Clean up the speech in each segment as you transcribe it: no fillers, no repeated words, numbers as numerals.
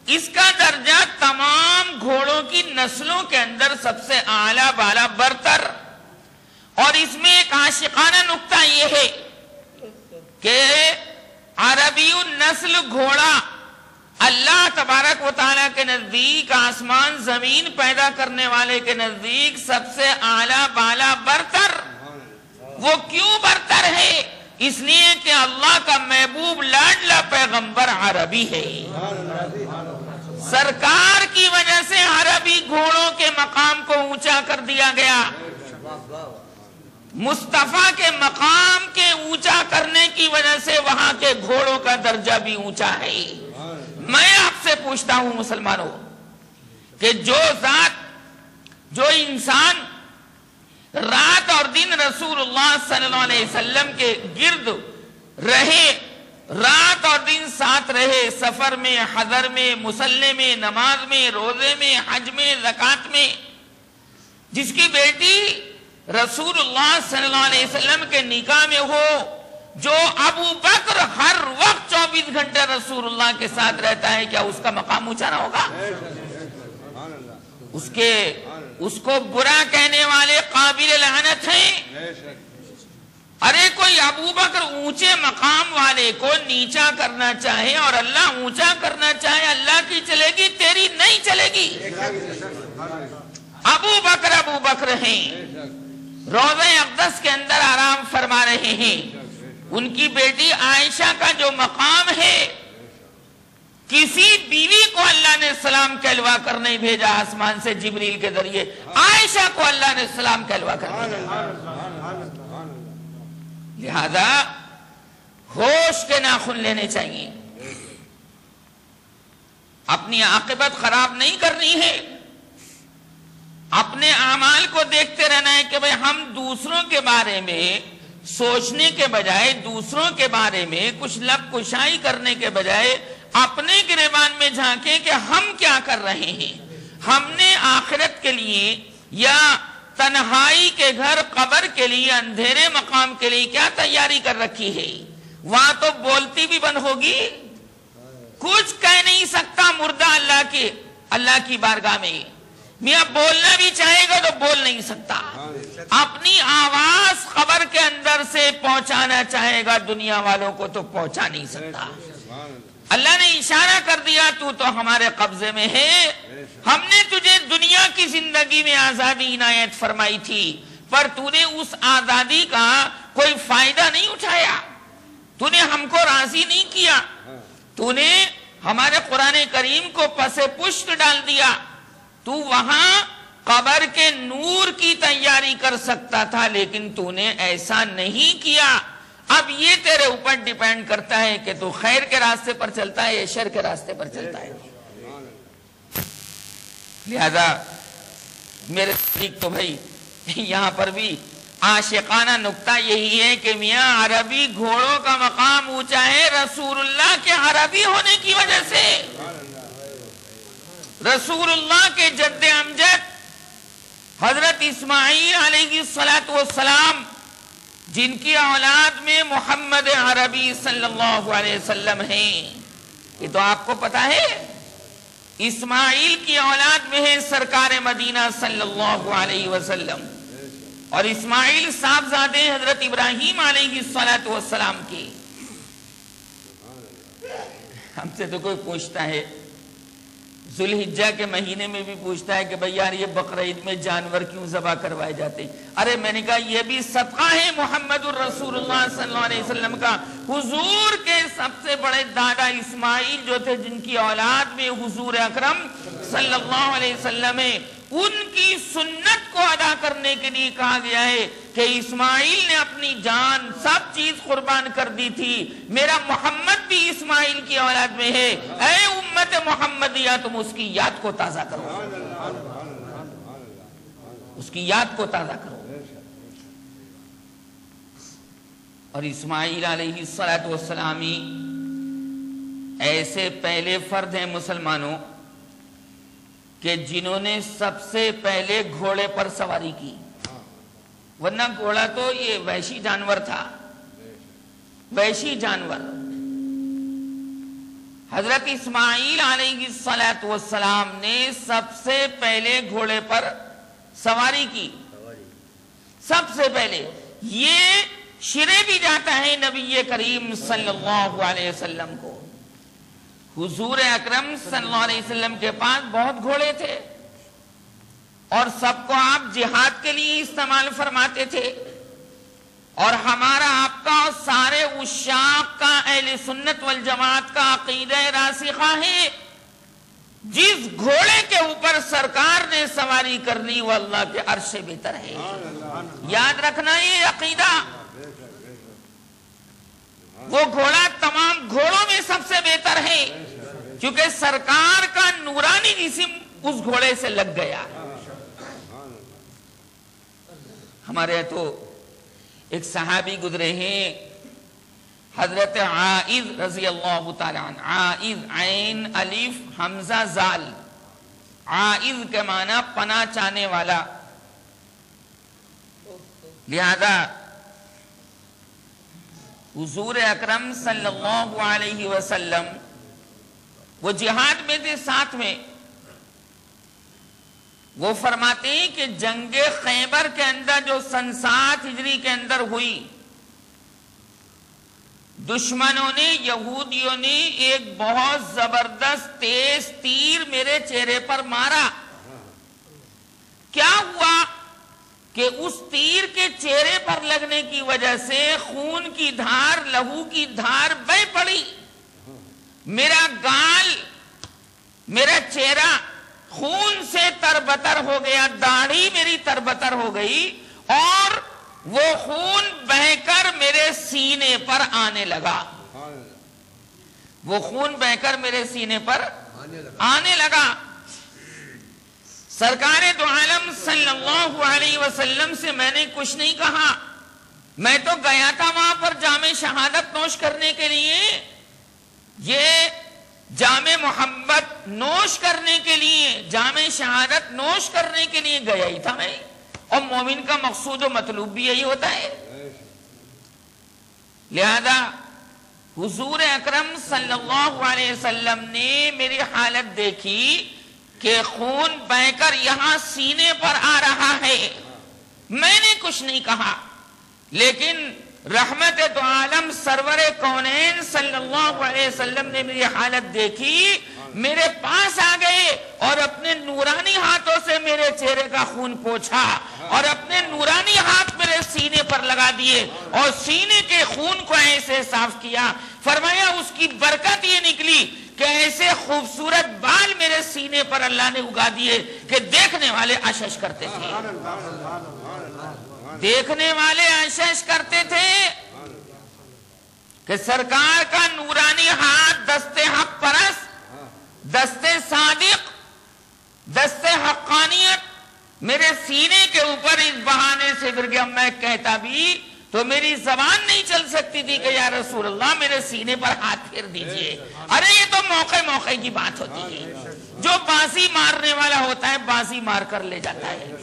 اس کا درجہ تمام گھوڑوں کی نسلوں کے اندر سب سے اعلیٰ بالا برتر. اور اس میں ایک عاشقانہ نکتہ یہ ہے کہ عربی النسل گھوڑا اللہ تبارک و تعالیٰ کے نزدیک، آسمان زمین پیدا کرنے والے کے نزدیک سب سے اعلیٰ بالا برتر. وہ کیوں برتر ہے؟ اس لیے کہ اللہ کا محبوب لاڈلا پیغمبر عربی ہے. سرکار کی وجہ سے عربی گھوڑوں کے مقام کو اونچا کر دیا گیا. مصطفیٰ کے مقام کے اونچا کرنے کی وجہ سے وہاں کے گھوڑوں کا درجہ بھی اونچا ہے. میں آپ سے پوچھتا ہوں مسلمانوں کہ جو ذات، جو انسان رات اور دن رسول اللہ صلی اللہ علیہ وسلم کے گرد رہے، رات اور دن ساتھ رہے، سفر میں، حضر میں، مصلی میں، نماز میں، روزے میں، حج میں، زکوٰۃ میں، جس کی بیٹی رسول اللہ صلی اللہ علیہ وسلم کے نکاح میں ہو، جو ابو بکر ہر وقت 24 گھنٹے رسول اللہ کے ساتھ رہتا ہے، کیا اس کا مقام اونچا نہ ہوگا؟ اس کو برا کہنے والے قابل لعنت ہیں. ارے کوئی ابو بکر اونچے مقام والے کو نیچا کرنا چاہے اور اللہ اونچا کرنا چاہے، اللہ کی چلے گی، تیری نہیں چلے گی. ابو بکر ہیں، روضہ اقدس کے اندر آرام فرما رہے ہیں. ان کی بیٹی عائشہ کا جو مقام ہے، کسی بیوی کو اللہ نے سلام کہلوا کر نہیں بھیجا آسمان سے جبریل کے ذریعے، عائشہ کو اللہ نے سلام کہلوا کر بھیجا. لہذا ہوش کے ناخن لینے چاہیے، اپنی عاقبت خراب نہیں کرنی ہے. اپنے اعمال کو دیکھتے رہنا ہے کہ بھئی ہم دوسروں کے بارے میں سوچنے کے بجائے، دوسروں کے بارے میں کچھ لب کشائی کرنے کے بجائے اپنے گریبان میں جھانکیں کہ ہم کیا کر رہے ہیں. ہم نے آخرت کے لیے یا تنہائی کے گھر قبر کے لیے، اندھیرے مقام کے لیے کیا تیاری کر رکھی ہے. وہاں تو بولتی بھی بند ہوگی، کچھ کہہ نہیں سکتا مردہ اللہ کی بارگاہ میں. میاں بولنا بھی چاہے گا تو بول نہیں سکتا. اپنی آواز قبر کے اندر سے پہنچانا چاہے گا دنیا والوں کو تو پہنچا نہیں سکتا. اللہ نے اشارہ کر دیا تو ہمارے قبضے میں ہے. ہم نے تجھے دنیا کی زندگی میں آزادی عنایت فرمائی تھی، پر تو نے اس آزادی کا کوئی فائدہ نہیں اٹھایا. تو نے ہم کو راضی نہیں کیا. تو نے ہمارے قرآن کریم کو پس پشت ڈال دیا. تو وہاں قبر کے نور کی تیاری کر سکتا تھا، لیکن تو نے ایسا نہیں کیا. اب یہ تیرے اوپر ڈیپینڈ کرتا ہے کہ تو خیر کے راستے پر چلتا ہے یا شر کے راستے پر چلتا ہے. لہذا میرے صدیق تو بھائی یہاں پر بھی عاشقانہ نکتہ یہی ہے کہ میاں عربی گھوڑوں کا مقام اونچا ہے رسول اللہ کے عربی ہونے کی وجہ سے. رسول اللہ کے جد امجد حضرت اسماعیل علیہ السلام، جن کی اولاد میں محمد عربی صلی اللہ علیہ وسلم ہیں. یہ تو آپ کو پتا ہے، اسماعیل کی اولاد میں ہے سرکار مدینہ صلی اللہ علیہ وسلم، اور اسماعیل صاحبزادے حضرت ابراہیم علیہ السلام کی. ہم سے تو کوئی پوچھتا ہے، ذوالحجہ کے مہینے میں بھی پوچھتا ہے کہ بھئی یار یہ بقرعید میں جانور کیوں ذبح کروائے جاتے ہیں. ارے میں نے کہا یہ بھی صدقہ ہے محمد الرسول اللہ صلی اللہ علیہ وسلم کا. حضور کے سب سے بڑے دادا اسماعیل جو تھے، جن کی اولاد میں حضور اکرم صلی اللہ علیہ وسلم ہے، ان کی سنت کو ادا کرنے کے لیے کہا گیا ہے کہ اسماعیل نے اپنی جان سب چیز قربان کر دی تھی. میرا محمد بھی اسماعیل کی اولاد میں ہے. اے امت محمدیہ، تم اس کی یاد کو تازہ کرو، اس کی یاد کو تازہ کرو. اور اسماعیل علیہ السلام ایسے پہلے فرد ہیں مسلمانوں کہ جنہوں نے سب سے پہلے گھوڑے پر سواری کی. ورنہ گھوڑا تو یہ وحشی جانور تھا، وحشی جانور. حضرت اسماعیل علیہ السلام نے سب سے پہلے گھوڑے پر سواری کی، سب سے پہلے۔ یہ شرے بھی جاتا ہے نبی کریم صلی اللہ علیہ وسلم کو۔ حضور اکرم صلی اللہ علیہ وسلم کے پاس بہت گھوڑے تھے اور سب کو آپ جہاد کے لیے استعمال فرماتے تھے، اور ہمارا آپ کا اور سارے عشاق کا اہل سنت والجماعت کا عقیدہ راسخہ ہے، جس گھوڑے کے اوپر سرکار نے سواری کرنی وہ اللہ کے عرش سے بہتر ہے۔ یاد رکھنا یہ عقیدہ، وہ گھوڑا تمام گھوڑوں میں سب سے بہتر ہے، کیونکہ سرکار کا نورانی جسم اس گھوڑے سے لگ گیا۔ ہمارے تو ایک صحابی گزرے ہیں حضرت عائذ رضی اللہ تعالی عنہ، عائذ عین الف حمزہ زال، عائذ کے معنی پناہ چاہنے والا، لہذا حضور اکرم صلی اللہ علیہ وسلم وہ جہاد میں تھے ساتھ میں، وہ فرماتے ہیں کہ جنگ خیبر کے اندر جو سن 7 ہجری کے اندر ہوئی، دشمنوں نے، یہودیوں نے ایک بہت زبردست تیز تیر میرے چہرے پر مارا۔ کیا ہوا کہ اس تیر کے چہرے پر لگنے کی وجہ سے خون کی دھار، لہو کی دھار بہہ پڑی، میرا گال، میرا چہرہ خون سے تربتر ہو گیا، داڑھی میری تربتر ہو گئی، اور وہ خون بہہ کر میرے سینے پر آنے لگا، وہ خون بہہ کر میرے سینے پر آنے لگا۔ سرکار دو عالم صلی اللہ علیہ وسلم سے میں نے کچھ نہیں کہا، میں تو گیا تھا وہاں پر جام شہادت نوش کرنے کے لیے، یہ جام محبت نوش کرنے کے لیے، جام شہادت نوش کرنے کے لیے گیا ہی تھا میں، اور مومن کا مقصود و مطلوب بھی یہی ہوتا ہے۔ لہذا حضور اکرم صلی اللہ علیہ وسلم نے میری حالت دیکھی کہ خون بہہ کر یہاں سینے پر آ رہا ہے، میں نے کچھ نہیں کہا، لیکن رحمت دو عالم سرور کونین صلی اللہ علیہ وسلم نے میری حالت دیکھی، میرے پاس آ گئے اور اپنے نورانی ہاتھوں سے میرے چہرے کا خون پوچھا، اور اپنے نورانی ہاتھ میرے سینے پر لگا دیے اور سینے کے خون کو ایسے صاف کیا، فرمایا اس کی برکت یہ نکلی کہ ایسے خوبصورت بال میرے سینے پر اللہ نے اگا دیے کہ دیکھنے والے اشش کرتے تھے، دیکھنے والے اشش کرتے تھے کہ سرکار کا نورانی ہاتھ دست حق پرست، دست صادق، دست حقانیت میرے سینے کے اوپر اس بہانے سے گر گیا۔ میں کہتا بھی تو میری زبان نہیں چل سکتی تھی کہ یا رسول اللہ میرے سینے پر ہاتھ پھیر دیجئے۔ ارے یہ تو موقع کی بات ہوتی ہے، جو بازی مارنے والا ہوتا ہے بازی مار کر لے جاتا ہے۔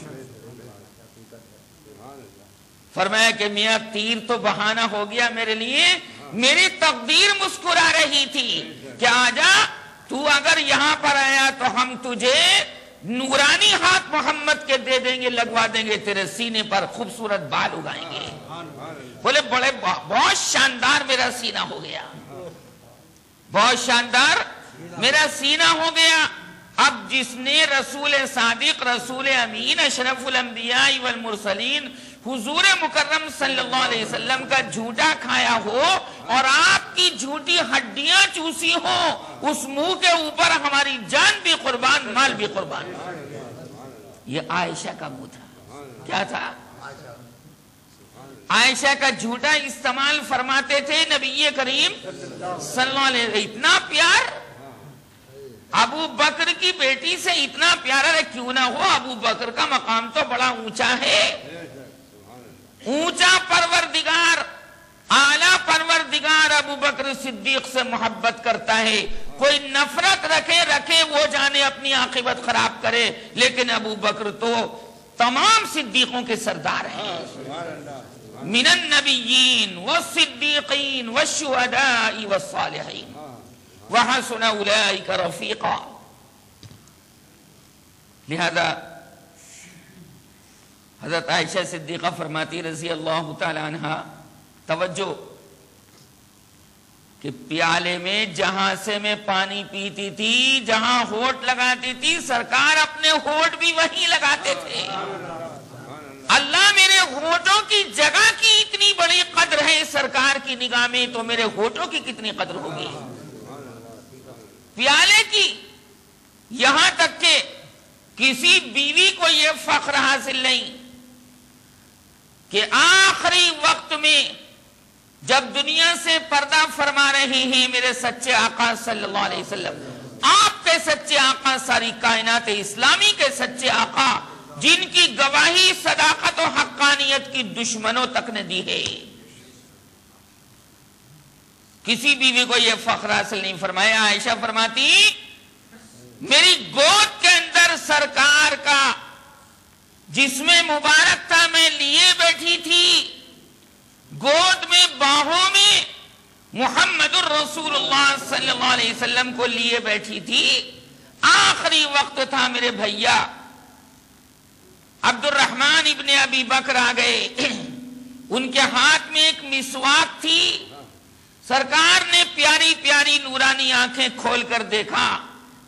فرمایا کہ میاں تیر تو بہانہ ہو گیا میرے لیے، میری تقدیر مسکرا رہی تھی کہ آجا تو اگر یہاں پر آیا تو ہم تجھے نورانی ہاتھ محمد کے دے دیں گے، لگوا دیں گے، تیرے سینے پر خوبصورت بال اگائیں گے۔ بولے بہت شاندار میرا سینہ ہو گیا، بہت شاندار میرا سینہ ہو گیا۔ اب جس نے رسول صادق، رسول امین، اشرف الانبیاء والمرسلین حضور مکرم صلی اللہ علیہ وسلم کا جھوٹا کھایا ہو اور آپ کی جھوٹی ہڈیاں چوسی ہوں، اس منہ کے اوپر ہماری جان بھی قربان، مال بھی قربان۔ یہ عائشہ کا منہ تھا، کیا تھا؟ عائشہ کا جھوٹا استعمال فرماتے تھے نبی کریم صلی اللہ علیہ وسلم، اتنا پیار ابو بکر کی بیٹی سے، اتنا پیارا ہے کیوں نہ ہو، ابو بکر کا مقام تو بڑا اونچا ہے، اونچا پروردگار، اعلیٰ پروردگار ابو بکر صدیق سے محبت کرتا ہے۔ کوئی نفرت رکھے وہ جانے اپنی عاقبت خراب کرے، لیکن ابو بکر تو تمام صدیقوں کے سردار ہیں۔ من النبیین والصدیقین والشہداء والصالحین، وحسن اولئک رفیقا۔ لہذا حضرت عائشہ صدیقہ فرماتی رضی اللہ تعالی عنہ، توجہ، کہ پیالے میں جہاں سے میں پانی پیتی تھی، جہاں ہونٹ لگاتی تھی، سرکار اپنے ہونٹ بھی وہیں لگاتے تھے۔ اللہ میرے ہونٹوں کی جگہ کی اتنی بڑی قدر ہے سرکار کی نگاہ میں، تو میرے ہونٹوں کی کتنی قدر ہوگی پیالے کی۔ یہاں تک کہ کسی بیوی کو یہ فخر حاصل نہیں کہ آخری وقت میں جب دنیا سے پردہ فرما رہے ہیں میرے سچے آقا صلی اللہ علیہ وسلم، آپ کے سچے آقا، ساری کائنات اسلامی کے سچے آقا، جن کی گواہی صداقت و حقانیت کی دشمنوں تک نے دی ہے، کسی بیوی کو یہ فخر حاصل نہیں فرمایا۔ عائشہ فرماتی میری گود کے اندر سرکار کا جسم مبارک تھا، میں لیے بیٹھی تھی، گود میں باہوں میں محمد الرسول اللہ صلی اللہ علیہ وسلم کو لیے بیٹھی تھی۔ آخری وقت تھا، میرے بھیا عبد الرحمن ابن ابی بکر آ گئے، ان کے ہاتھ میں ایک مسواک تھی، سرکار نے پیاری پیاری نورانی آنکھیں کھول کر دیکھا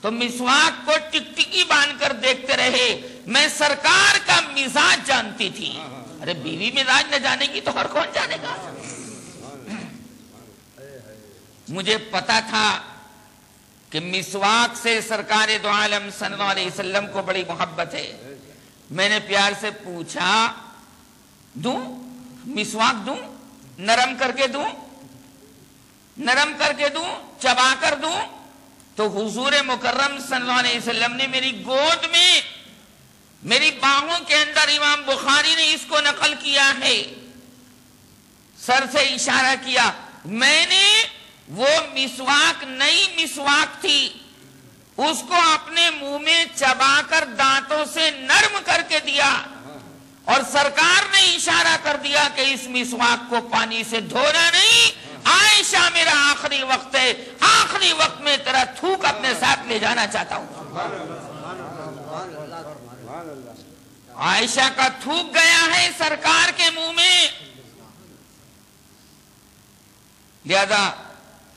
تو مسواک کو ٹکٹکی باندھ کر دیکھتے رہے۔ میں سرکار کا مزاج جانتی تھی۔ ارے بیوی مزاج نہ جانے گی تو ہر کون جانے گا؟ مجھے پتا تھا کہ مسواک سے سرکار دو عالم صلی اللہ علیہ وسلم کو بڑی محبت ہے۔ میں نے پیار سے پوچھا، دوں مسواک دوں؟ نرم کر کے دوں؟ نرم کر کے دوں؟ چبا کر دوں؟ تو حضور مکرم صلی اللہ علیہ وسلم نے میری گود میں، میری باہوں کے اندر، امام بخاری نے اس کو نقل کیا ہے، سر سے اشارہ کیا۔ میں نے وہ مسواک، نئی مسواک تھی، اس کو اپنے منہ میں چبا کر دانتوں سے نرم کر کے دیا، اور سرکار نے اشارہ کر دیا کہ اس مسواک کو پانی سے دھونا نہیں، عائشہ میرا آخری وقت ہے، آخری وقت میں تیرا تھوک اپنے ساتھ لے جانا چاہتا ہوں۔ عائشہ کا تھوک گیا ہے سرکار کے منہ میں۔ لہذا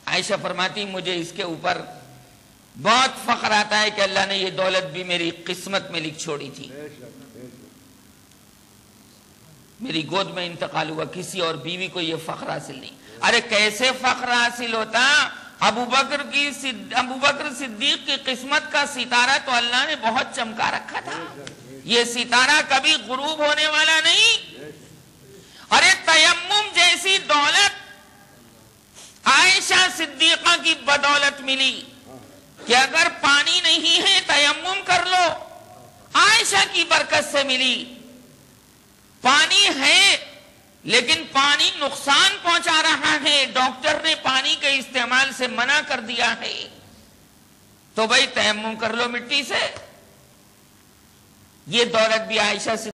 عائشہ فرماتی مجھے اس کے اوپر بہت فخر آتا ہے کہ اللہ نے یہ دولت بھی میری قسمت میں لکھ چھوڑی تھی۔ میری گود میں انتقال ہوا، کسی اور بیوی کو یہ فخر حاصل نہیں۔ ارے کیسے فخر حاصل ہوتا؟ ابو بکر صدیق کی قسمت کا ستارہ تو اللہ نے بہت چمکا رکھا تھا، یہ ستارہ کبھی غروب ہونے والا نہیں۔ ارے تیمم جیسی دولت عائشہ صدیقہ کی بدولت ملی کہ اگر پانی نہیں ہے تیمم کر لو، عائشہ کی برکت سے ملی۔ پانی ہے لیکن پانی نقصان پہنچا رہا ہے، ڈاکٹر نے پانی کے استعمال سے منع کر دیا ہے، تو بھائی تیمم کر لو مٹی سے۔ یہ دولت بھی عائشہ سے